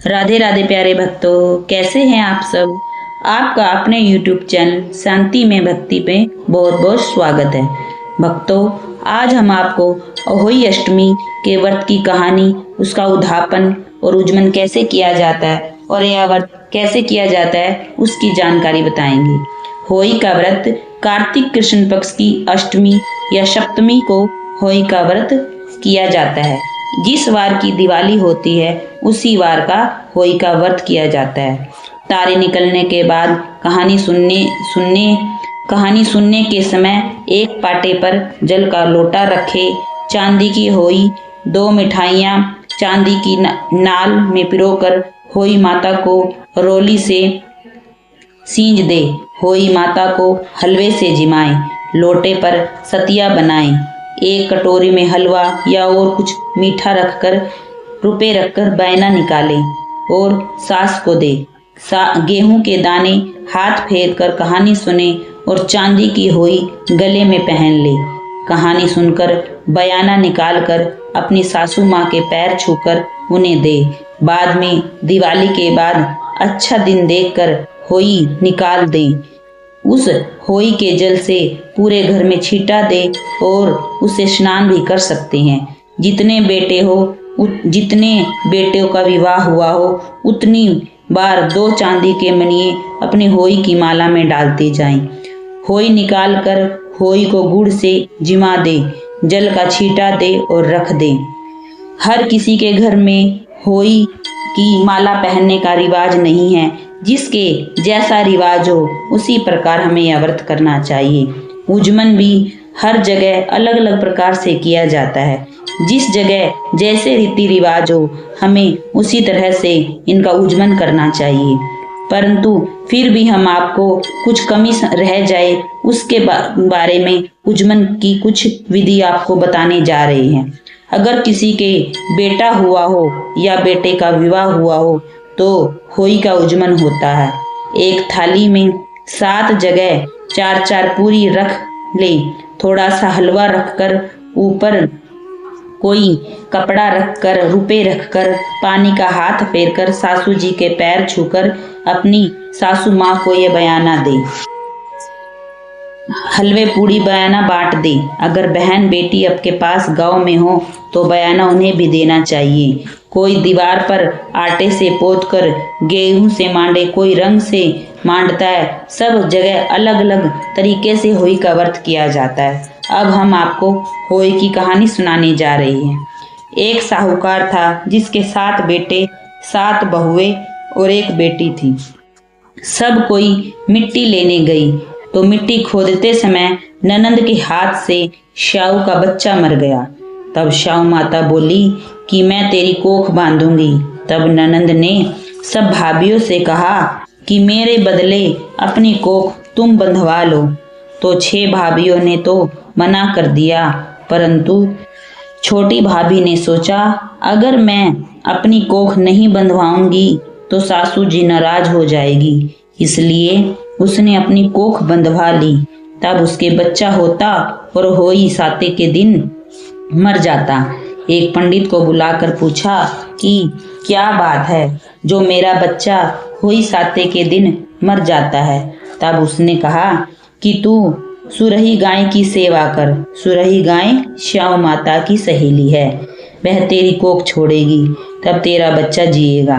राधे राधे प्यारे भक्तों, कैसे हैं आप सब। आपका अपने YouTube चैनल शांति में भक्ति पे बहुत बहुत स्वागत है। भक्तों, आज हम आपको अहोई अष्टमी के व्रत की कहानी, उसका उद्यापन और उज्जमन कैसे किया जाता है और यह व्रत कैसे किया जाता है उसकी जानकारी बताएंगे। होई का व्रत कार्तिक कृष्ण पक्ष की अष्टमी या सप्तमी को होई का व्रत किया जाता है। जिस वार की दिवाली होती है उसी वार का होई का व्रत किया जाता है। तारे निकलने के बाद कहानी सुनने के समय एक पाटे पर जल का लोटा रखे, चांदी की होई, 2 मिठाइयाँ चांदी की नाल में पिरोकर होई माता को रोली से सींच दे। होई माता को हलवे से जिमाए, लोटे पर सतिया बनाए, एक कटोरी में हलवा या और कुछ मीठा रखकर रुपए रखकर बैना निकाले और सास को दे। गेहूं के दाने हाथ फेर कर कहानी सुने और चांदी की होई गले में पहन ले। कहानी सुनकर बयाना निकालकर अपनी सासू माँ के पैर छूकर उन्हें दे। बाद में दिवाली के बाद अच्छा दिन देखकर होई निकाल दे। उस होई के जल से पूरे घर में छींटा दे और उसे स्नान भी कर सकते हैं। जितने बेटियों का विवाह हुआ हो उतनी बार 2 चांदी के मणिये अपनी होई की माला में डालते जाएं। होई निकाल कर होई को गुड़ से जिमा दे, जल का छींटा दे और रख दे। हर किसी के घर में होई की माला पहनने का रिवाज नहीं है। जिसके जैसा रिवाज हो उसी प्रकार हमें यह व्रत करना चाहिए। उज्जमन भी हर जगह अलग अलग प्रकार से किया जाता है। जिस जगह जैसे रीति रिवाज हो हमें उसी तरह से इनका उज्जमन करना चाहिए। परंतु फिर भी हम आपको कुछ कमी रह जाए उसके बारे में उज्जमन की कुछ विधि आपको बताने जा रहे हैं। अगर किसी के बेटा हुआ हो या बेटे का विवाह हुआ हो तो होई का उज्जमन होता है। एक थाली में 7 जगह 4-4 पूरी रख ले, थोड़ा सा हलवा रखकर ऊपर कोई कपड़ा रखकर रुपए रखकर पानी का हाथ फेरकर सासू जी के पैर छूकर अपनी सासू माँ को यह बयाना दे। हलवे पूड़ी बयाना बांट दे। अगर बहन बेटी आपके पास गांव में हो तो बयाना उन्हें भी देना चाहिए। कोई दीवार पर आटे से पोत कर गेहूं से मांडे, कोई रंग से मांडता है। सब जगह अलग अलग तरीके से होई का व्रत किया जाता है। अब हम आपको होई की कहानी सुनाने जा रहे हैं। एक साहूकार था जिसके 7 बेटे, 7 बहुएं और 1 बेटी थी। सब कोई मिट्टी लेने गई तो मिट्टी खोदते समय ननंद के हाथ से श्याऊ का बच्चा मर गया। तब श्याऊ माता बोली कि मैं तेरी कोख बांधूंगी। तब ननंद ने सब भाभियों से कहा कि मेरे बदले अपनी कोख तुम बंधवा लो। तो 6 भाभियों ने तो मना कर दिया, परंतु छोटी भाभी ने सोचा अगर मैं अपनी कोख नहीं बंधवाऊंगी तो सासू जी नाराज हो जाएगी। इसलिए उसने अपनी कोख बंधवा ली। तब उसके बच्चा होता और होई साते के दिन मर जाता। एक पंडित को बुलाकर पूछा कि क्या बात है जो मेरा बच्चा होई साते के दिन मर जाता है। तब उसने कहा कि तू सुरही गाय की सेवा कर। सुरही गाय श्याऊ माता की सहेली है, वह तेरी कोख छोड़ेगी, तब तेरा बच्चा जिएगा।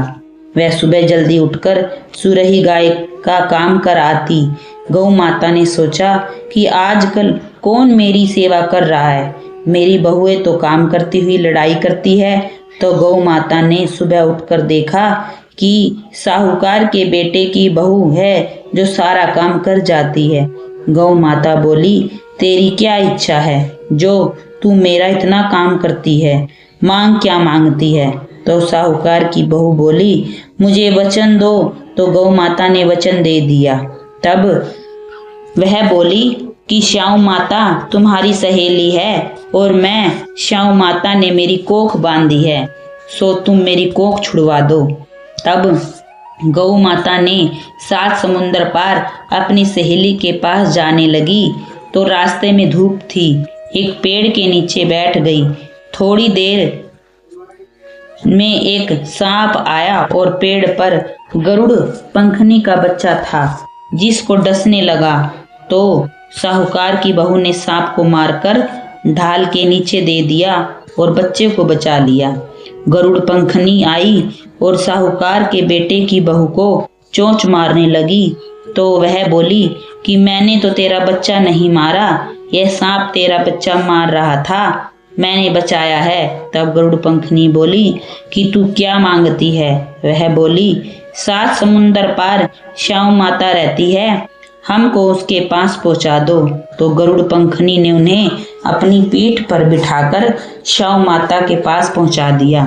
वह सुबह जल्दी उठकर सुरही गाय का काम कर आती। गौ माता ने सोचा कि आजकल कौन मेरी सेवा कर रहा है, मेरी बहुएं तो काम करती हुई लड़ाई करती है। तो गौ माता ने सुबह उठकर देखा कि साहूकार के बेटे की बहू है जो सारा काम कर जाती है। गौ माता बोली तेरी क्या इच्छा है जो तू मेरा इतना काम करती है, मांग क्या मांगती है। तो साहूकार की बहू बोली मुझे वचन दो। तो गौ माता ने वचन दे दिया। तब वह बोली कि श्याऊ माता तुम्हारी सहेली है और मैं श्याऊ माता ने मेरी कोख बांधी है, सो तुम मेरी कोख छुड़वा दो। तब गौ माता ने 7 समुंदर पार अपनी सहेली के पास जाने लगी तो रास्ते में धूप थी। एक पेड़ के नीचे बैठ गई। थोड़ी देर में एक सांप आया और पेड़ पर गरुड़ पंखनी का बच्चा था, जिसको डसने लगा। तो साहूकार की बहू ने सांप को मारकर ढाल के नीचे दे दिया और बच्चे को बचा लिया। गरुड़ पंखनी आई और साहूकार के बेटे की बहू को चोंच मारने लगी, तो वह बोली कि मैंने तो तेरा बच्चा नहीं मारा, यह सांप तेरा बच्चा मार रहा था, मैंने बचाया है। तब गरुड़ पंखनी बोली कि तू क्या मांगती है? वह बोली, 7 समुंदर पार श्याम माता रहती है, हमको उसके पास पहुंचा दो। तो गरुड़ पंखनी ने उन्हें अपनी पीठ पर बिठाकर श्याम माता के पास पहुंचा दिया।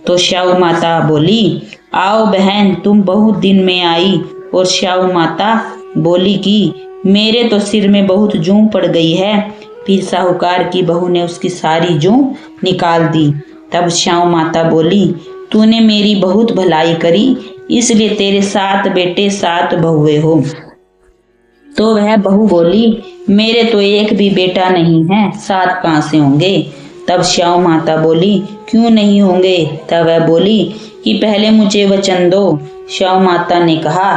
तो श्याम माता बोली, आओ बहन, तुम बहुत दिन में आई। और श्याम माता बोली कि मेरे तो सिर में बहुत जूं पड़ गई है। फिर साहूकार की बहू ने उसकी सारी जूं निकाल दी। तब श्याम माता बोली, तूने मेरी बहुत भलाई करी, इसलिए तेरे 7 बेटे 7 बहुएं हो। तो वह बहू बोली, मेरे तो एक भी बेटा नहीं है, 7 कहाँ से होंगे? तब श्याम माता बोली, क्यों नहीं होंगे? तब वह बोली कि पहले मुझे वचन दो। श्याम माता ने कहा,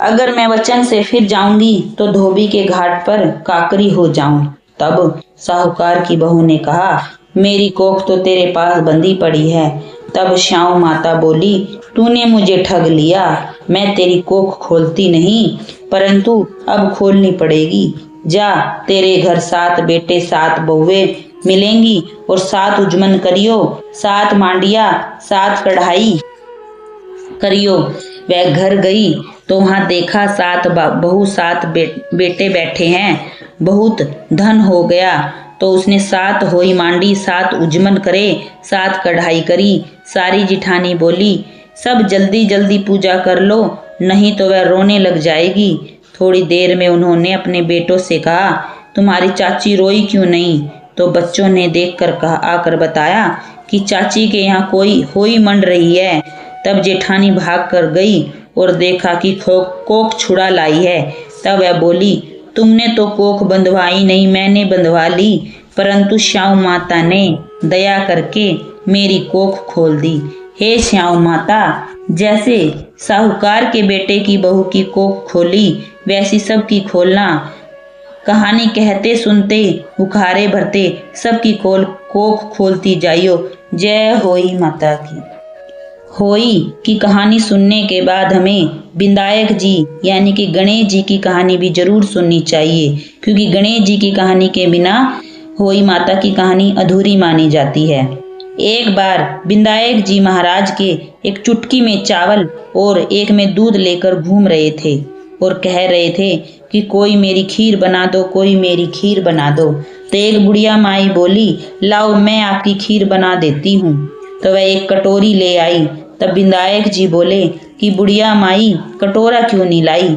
अगर मैं वचन से फिर जाऊंगी तो धोबी के घाट पर काकरी हो जाऊं। तब साहूकार की बहू ने कहा, मेरी कोख तो तेरे पास बंधी पड़ी है। तब श्याम माता बोली, तूने मुझे ठग लिया, मैं तेरी कोख खोलती नहीं, परंतु अब खोलनी पड़ेगी। जा, तेरे घर 7 बेटे 7 बहुएं मिलेंगी और 7 उजमन करियो, 7 मांडिया 7 कढ़ाई करियो। वह घर गई तो वहां देखा 7 बहू 7 बेटे बैठे हैं, बहुत धन हो गया। तो उसने 7 होई मांडी, 7 उजमन करे, 7 कढ़ाई करी। सारी जिठानी बोली, सब जल्दी जल्दी पूजा कर लो, नहीं तो वह रोने लग जाएगी। थोड़ी देर में उन्होंने अपने बेटों से कहा, तुम्हारी चाची रोई क्यों नहीं? तो बच्चों ने देखकर आकर बताया कि चाची के यहाँ कोई होई मंड रही है। तब जेठानी भाग कर गई और देखा कि कोख छुड़ा लाई है। तब वह बोली, तुमने तो कोख बंधवाई नहीं, मैंने बंधवा ली, परंतु श्याम माता ने दया करके मेरी कोख खोल दी। हे श्याम माता, जैसे साहूकार के बेटे की बहू की कोख खोली, वैसी सबकी खोलना। कहानी कहते सुनते बुखारे भरते सबकी कोख खोलती जाइयो। जय होई माता की। होई की कहानी सुनने के बाद हमें विनायक जी यानी कि गणेश जी की कहानी भी जरूर सुननी चाहिए, क्योंकि गणेश जी की कहानी के बिना होई माता की कहानी अधूरी मानी जाती है। एक बार विनायक जी महाराज के एक चुटकी में चावल और एक में दूध लेकर घूम रहे थे और कह रहे थे कि कोई मेरी खीर बना दो, कोई मेरी खीर बना दो। तो एक बुढ़िया माई बोली, लाओ मैं आपकी खीर बना देती हूँ। तो वह एक कटोरी ले आई। तब विनायक जी बोले कि बुढ़िया माई, कटोरा क्यों नहीं लाई,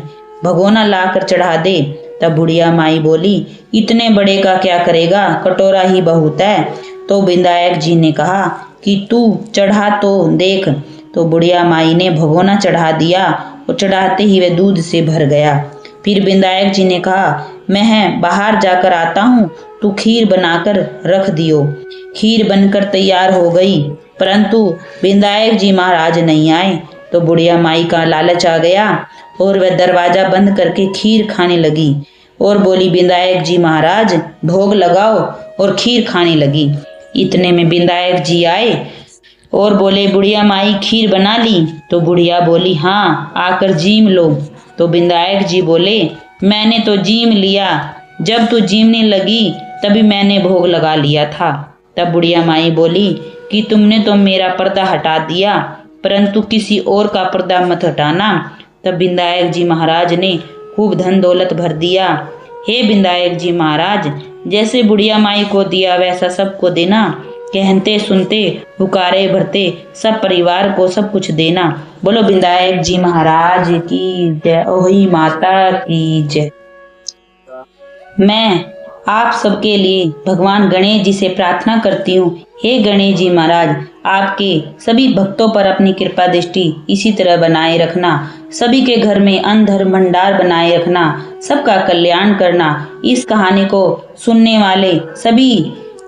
भगोना ला कर चढ़ा दे। तब बुढ़िया माई बोली, इतने बड़े का क्या करेगा, कटोरा ही बहुत है। तो विनायक जी ने कहा कि तू चढ़ा तो देख। तो बुढ़िया माई ने भगोना चढ़ा दिया और चढ़ाते ही वह दूध से भर गया। फिर विनायक जी ने कहा, मैं बाहर जाकर आता हूँ, तू खीर बनाकर रख दियो। खीर बनकर तैयार हो गई, परंतु विनायक जी महाराज नहीं आए। तो बुढ़िया माई का लालच आ गया और वह दरवाजा बंद करके खीर खाने लगी और बोली, विनायक जी महाराज भोग लगाओ, और खीर खाने लगी। इतने में विनायक जी आए और बोले, बुढ़िया माई खीर बना ली? तो बुढ़िया बोली, हाँ, आकर जीम लो। तो विनायक जी बोले, मैंने तो जीम लिया, जब तू जीमने लगी तभी मैंने भोग लगा लिया था। तब बुढ़िया माई बोली कि तुमने तो मेरा पर्दा हटा दिया, परंतु किसी और का पर्दा मत हटाना। तब विनायक जी महाराज ने खूब धन दौलत भर दिया। हे विनायक जी महाराज, जैसे बुढ़िया माई को दिया वैसा सबको देना, कहते सुनते हुकारे भरते सब परिवार को सब कुछ देना। बोलो विनायक जी महाराज की जय, ओही माता की जय। मैं आप सबके लिए भगवान गणेश जी से प्रार्थना करती हूँ, हे गणेश जी महाराज, आपके सभी भक्तों पर अपनी कृपा दृष्टि इसी तरह बनाए रखना, सभी के घर में अन्न धर्म भंडार बनाए रखना, सबका कल्याण करना। इस कहानी को सुनने वाले सभी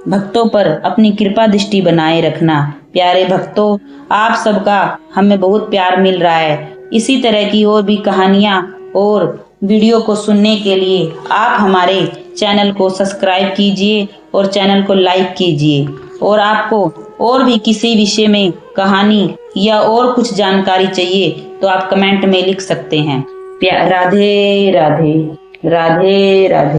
भक्तों पर अपनी कृपा दृष्टि बनाए रखना। प्यारे भक्तों, आप सबका हमें बहुत प्यार मिल रहा है। इसी तरह की और भी कहानियाँ और वीडियो को सुनने के लिए आप हमारे चैनल को सब्सक्राइब कीजिए और चैनल को लाइक कीजिए। और आपको और भी किसी विषय में कहानी या और कुछ जानकारी चाहिए तो आप कमेंट में लिख सकते हैं। राधे राधे, राधे राधे।